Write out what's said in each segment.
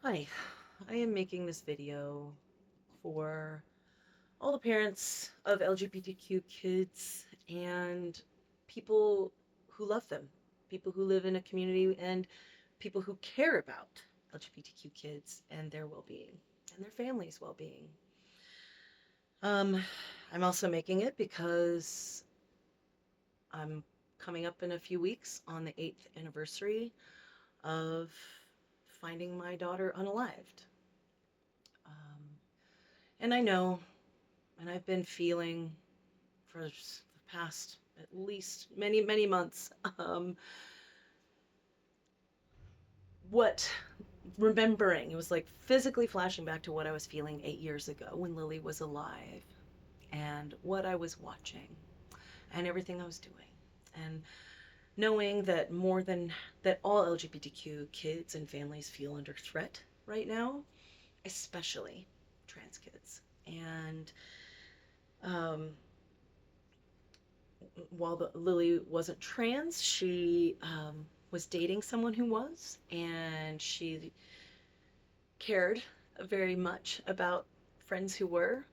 Hi, I am making this video for all the parents of LGBTQ kids and people who love them, people who live in a community, and people who care about LGBTQ kids and their well being and their families' well being. Um, I'm also making it because I'm coming up in a few weeks on the 8th anniversary of finding my daughter unalived. Um, and I know and I've been feeling for the past at least many months what remembering it was like physically flashing back to what I was feeling 8 years ago when Lily was alive and what I was watching and everything I was doing and knowing that more than that all LGBTQ kids and families feel under threat right now, especially trans kids. And um, while Lily wasn't trans, she was dating someone who was, and she cared very much about friends who were,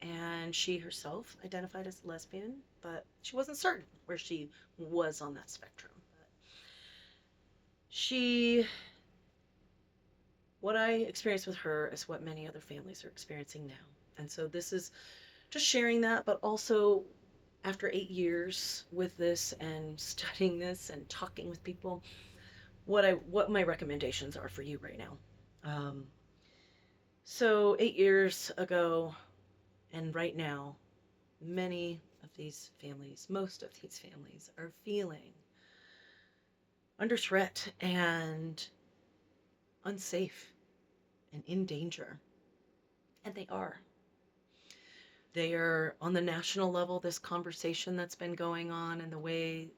and she herself identified as lesbian, but she wasn't certain where she was on that spectrum. But she, what I experienced with her is what many other families are experiencing now. And so this is just sharing that, but also after 8 years with this and studying this and talking with people, what my recommendations are for you right now. Um, so 8 years ago and right now, many of these families, most of these families, are feeling under threat and unsafe and in danger, and they are. They are on the national level. This conversation that's been going on and the way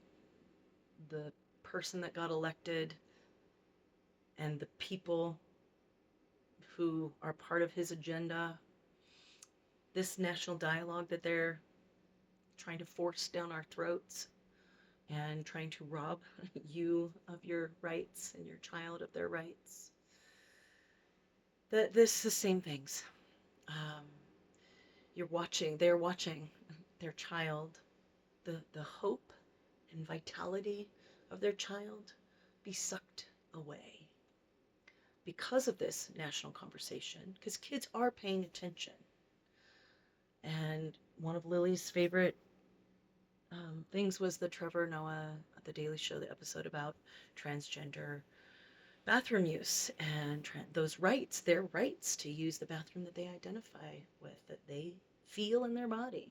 the person that got elected and the people who are part of his agenda, this national dialogue that they're trying to force down our throats and trying to rob you of your rights and your child of their rights. That this the same things. Um, they're watching their child, the hope and vitality of their child be sucked away because of this national conversation, because kids are paying attention. And one of Lily's favorite things was the Trevor Noah at the Daily Show, the episode about transgender bathroom use and those rights, their rights to use the bathroom that they identify with, that they feel in their body.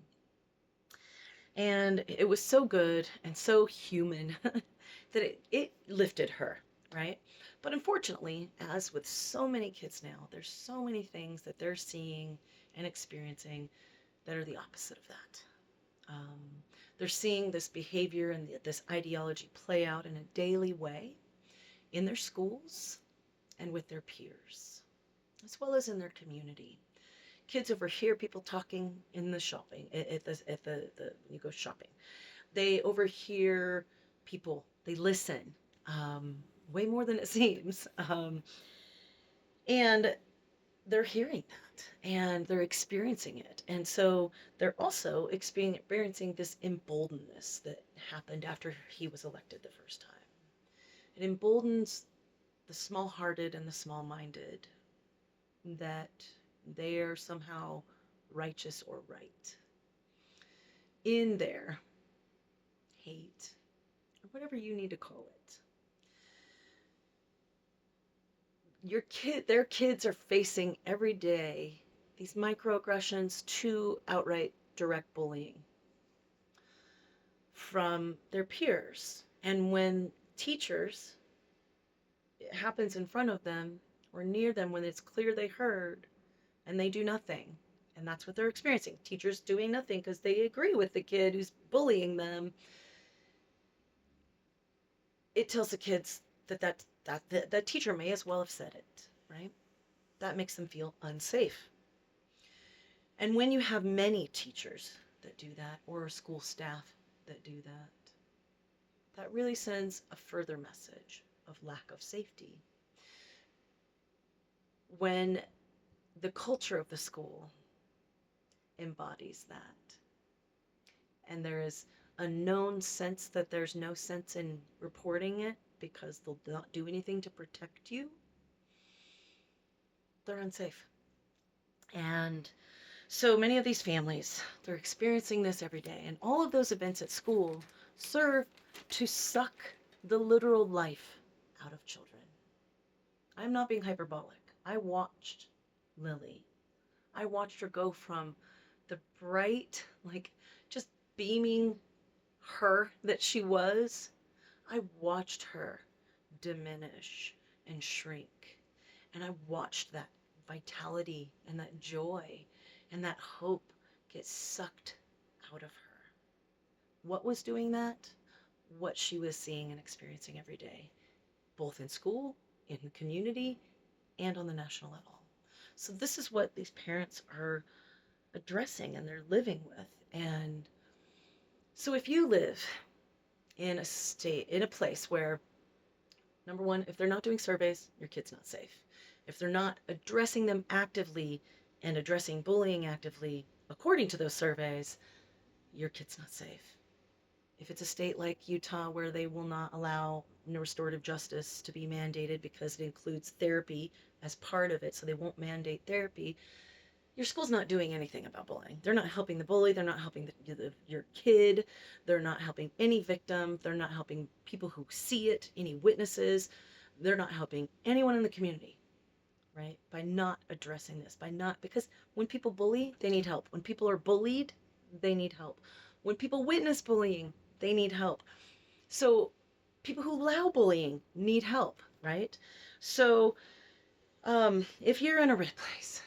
And it was so good and so human that it lifted her, right? But unfortunately, as with so many kids now, there's so many things that they're seeing and experiencing that are the opposite of that. Um, they're seeing this behavior and this ideology play out in a daily way in their schools and with their peers, as well as in their community. Kids overhear people talking in the shopping at the when you go shopping. They overhear people. They listen um, way more than it seems, and they're hearing that and they're experiencing it. And so they're also experiencing this emboldenedness that happened after he was elected the first time. It emboldens the small hearted and the small minded that they are somehow righteous or right in their hate or whatever you need to call it. Their kids are facing every day these microaggressions to outright direct bullying from their peers. And when teachers, it happens in front of them or near them when it's clear they heard and they do nothing. And that's what they're experiencing. Teachers doing nothing because they agree with the kid who's bullying them. It tells the kids that teacher may as well have said it, right? That makes them feel unsafe. And when you have many teachers that do that or school staff that do that, that really sends a further message of lack of safety. when the culture of the school embodies that, and there is a known sense that there's no sense in reporting it because they'll not do anything to protect you, they're unsafe. And so many of these families, they're experiencing this every day. And all of those events at school serve to suck the literal life out of children. I'm not being hyperbolic. I watched Lily. I watched her go from the bright, like just beaming her that she was. I watched her diminish and shrink. And I watched that vitality and that joy and that hope get sucked out of her. What was doing that? What she was seeing and experiencing every day, both in school, in the community, and on the national level. So this is what these parents are addressing and they're living with. And so if you live in a state, in a place where, number one, if they're not doing surveys, your kid's not safe. If they're not addressing them actively and addressing bullying actively, according to those surveys, your kid's not safe. If it's a state like Utah where they will not allow restorative justice to be mandated because it includes therapy as part of it, so they won't mandate therapy, your school's not doing anything about bullying. They're not helping the bully. They're not helping your kid. They're not helping any victim. They're not helping people who see it, any witnesses. They're not helping anyone in the community, right? By not addressing this, because when people bully, they need help. When people are bullied, they need help. When people witness bullying, they need help. So people who allow bullying need help, right? So if you're in a red place,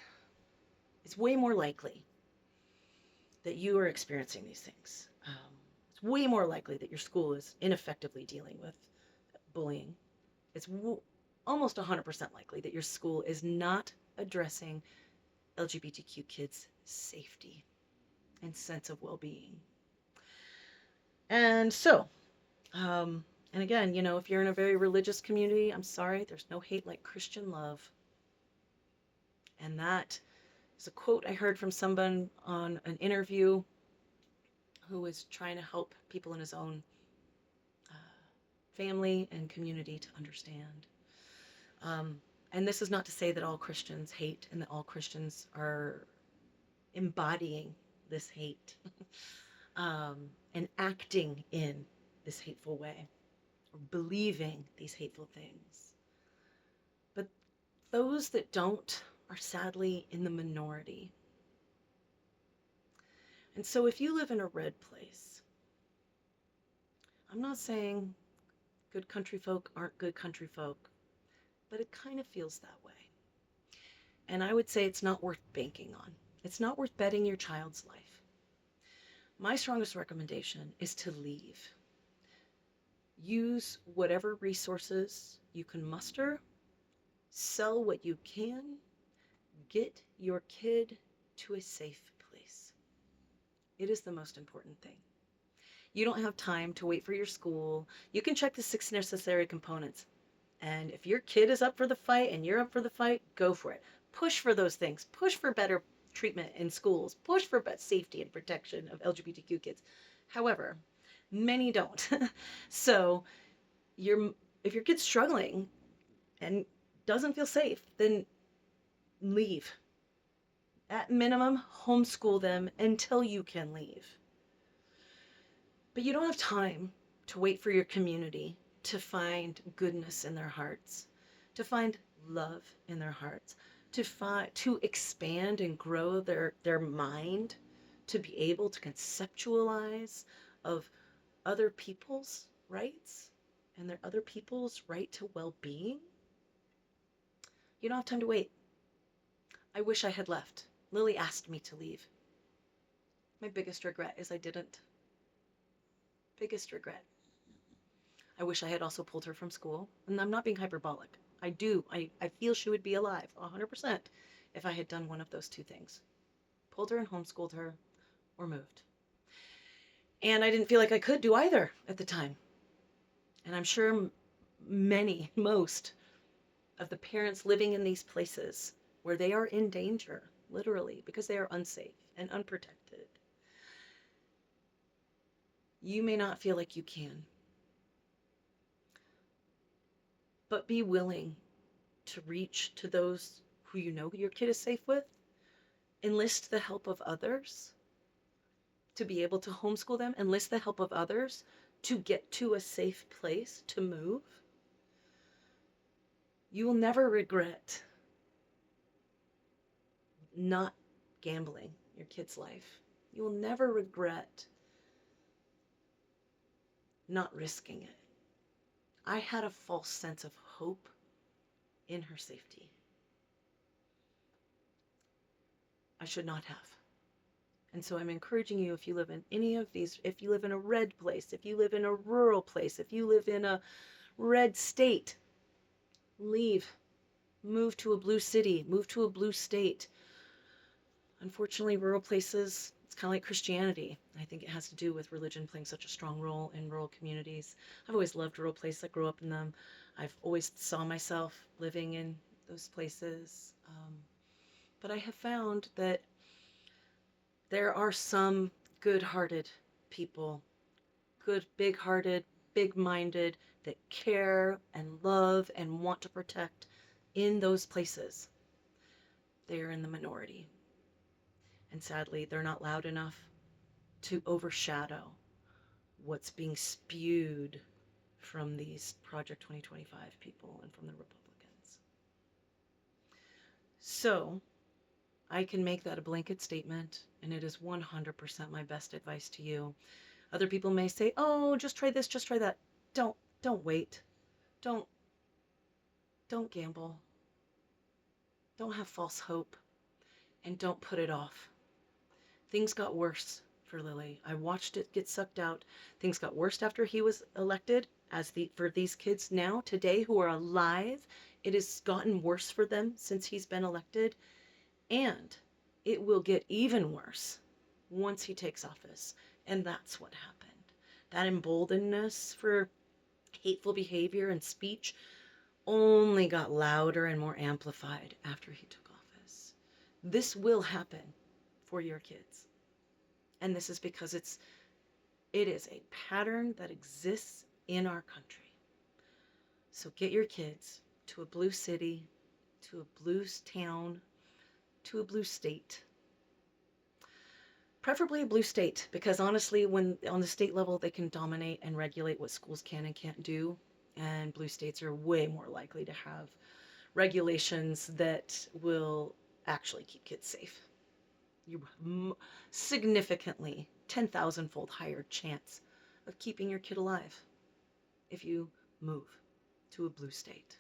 it's way more likely that you are experiencing these things. It's way more likely that your school is ineffectively dealing with bullying. It's almost 100% likely that your school is not addressing LGBTQ kids' safety and sense of well-being. And so, and again, if you're in a very religious community, I'm sorry, there's no hate like Christian love. And that is a quote I heard from someone on an interview who was trying to help people in his own family and community to understand. And this is not to say that all Christians hate and that all Christians are embodying this hate and acting in this hateful way or believing these hateful things. But those that don't are sadly in the minority. And so if you live in a red place, I'm not saying good country folk aren't good country folk, but it kind of feels that way. And I would say it's not worth banking on. It's not worth betting your child's life. My strongest recommendation is to leave. Use whatever resources you can muster, sell what you can, get your kid to a safe place. It is the most important thing. You don't have time to wait for your school. You can check the 6 necessary components. And if your kid is up for the fight and you're up for the fight, go for it. Push for those things. Push for better treatment in schools. Push for safety and protection of LGBTQ kids. However, many don't. So if your kid's struggling and doesn't feel safe, then leave. At minimum, homeschool them until you can leave. But you don't have time to wait for your community to find goodness in their hearts, to find love in their hearts, to expand and grow their mind, to be able to conceptualize of other people's rights and their other people's right to well-being. You don't have time to wait. I wish I had left. Lily asked me to leave. My biggest regret is I didn't. Biggest regret. I wish I had also pulled her from school. And I'm not being hyperbolic. I do. I feel she would be alive 100% if I had done one of those two things. Pulled her and homeschooled her or moved. And I didn't feel like I could do either at the time. And I'm sure most of the parents living in these places where they are in danger, literally, because they are unsafe and unprotected. You may not feel like you can, but be willing to reach to those who you know your kid is safe with, enlist the help of others to be able to homeschool them, enlist the help of others to get to a safe place to move. You will never regret not gambling your kid's life. You will never regret not risking it. I had a false sense of hope in her safety. I should not have. And so I'm encouraging you, if you live in any of these, if you live in a red place, if you live in a rural place, if you live in a red state, leave. Move to a blue city, move to a blue state. Unfortunately, rural places, it's kind of like Christianity. I think it has to do with religion playing such a strong role in rural communities. I've always loved rural places. I grew up in them. I've always saw myself living in those places. But I have found that there are some good-hearted people, good, big-hearted, big-minded, that care and love and want to protect in those places. They are in the minority. And sadly, they're not loud enough to overshadow what's being spewed from these Project 2025 people and from the Republicans. So I can make that a blanket statement, and it is 100% my best advice to you. Other people may say, oh, just try this, just try that. Don't wait. Don't gamble. Don't have false hope, and don't put it off. Things got worse for Lily. I watched it get sucked out. Things got worse after he was elected. For these kids now, today, who are alive, it has gotten worse for them since he's been elected. And it will get even worse once he takes office. And that's what happened. That emboldenedness for hateful behavior and speech only got louder and more amplified after he took office. This will happen for your kids. And this is because it is a pattern that exists in our country. So get your kids to a blue city, to a blue town, to a blue state. Preferably a blue state, because honestly, when on the state level, they can dominate and regulate what schools can and can't do. And blue states are way more likely to have regulations that will actually keep kids safe. You have significantly 10,000-fold higher chance of keeping your kid alive if you move to a blue state.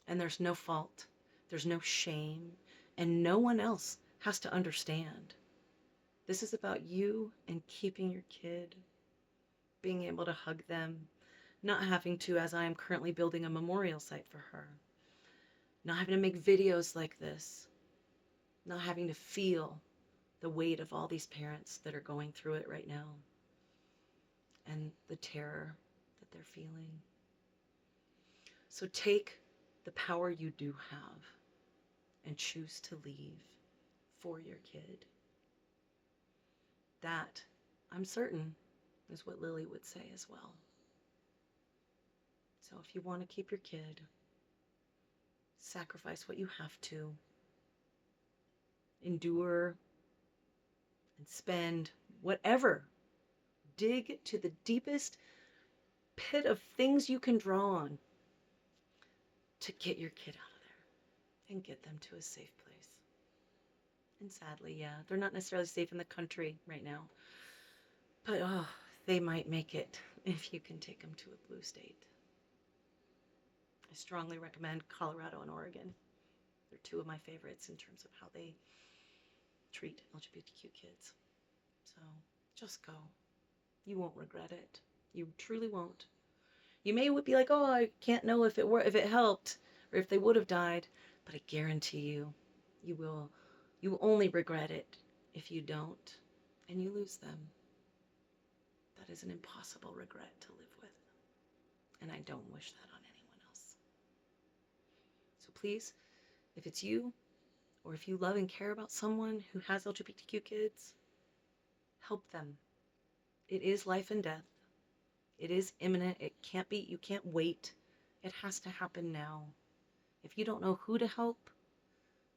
And there's no fault, there's no shame, and no one else has to understand. This is about you and keeping your kid, being able to hug them, not having to, as I am currently building a memorial site for her, not having to make videos like this, not having to feel the weight of all these parents that are going through it right now and the terror that they're feeling. So take the power you do have and choose to leave for your kid. That, I'm certain, is what Lily would say as well. So if you want to keep your kid, sacrifice what you have to, endure and spend whatever, dig to the deepest pit of things you can draw on to get your kid out of there and get them to a safe place. And sadly, yeah, they're not necessarily safe in the country right now, but they might make it if you can take them to a blue state. I strongly recommend Colorado and Oregon. They're two of my favorites in terms of how they treat LGBTQ kids. So just go. You won't regret it. You truly won't. You may be like, oh, I can't know if it helped or if they would have died, but I guarantee you, you will only regret it if you don't and you lose them. That is an impossible regret to live with, and I don't wish that on anyone else. please, if it's you or if you love and care about someone who has LGBTQ kids, help them. It is life and death. It is imminent. It can't be, you can't wait. It has to happen now. If you don't know who to help,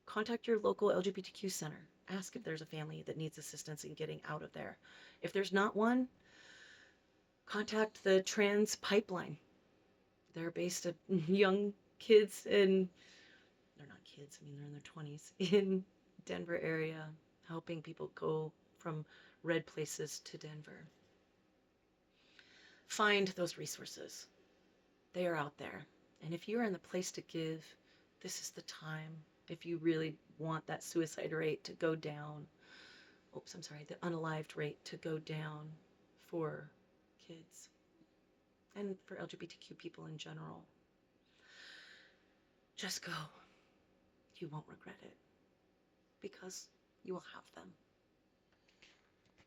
contact your local LGBTQ center. Ask if there's a family that needs assistance in getting out of there. If there's not one, contact the Trans Pipeline. They're based at young kids in, they're not kids, I mean, they're in their 20s, in Denver area, helping people go from red places to Denver. Find those resources. They are out there. And if you're in the place to give, this is the time. If you really want that suicide rate to go down, the unalived rate to go down for kids and for LGBTQ people in general, just go. You won't regret it because you will have them.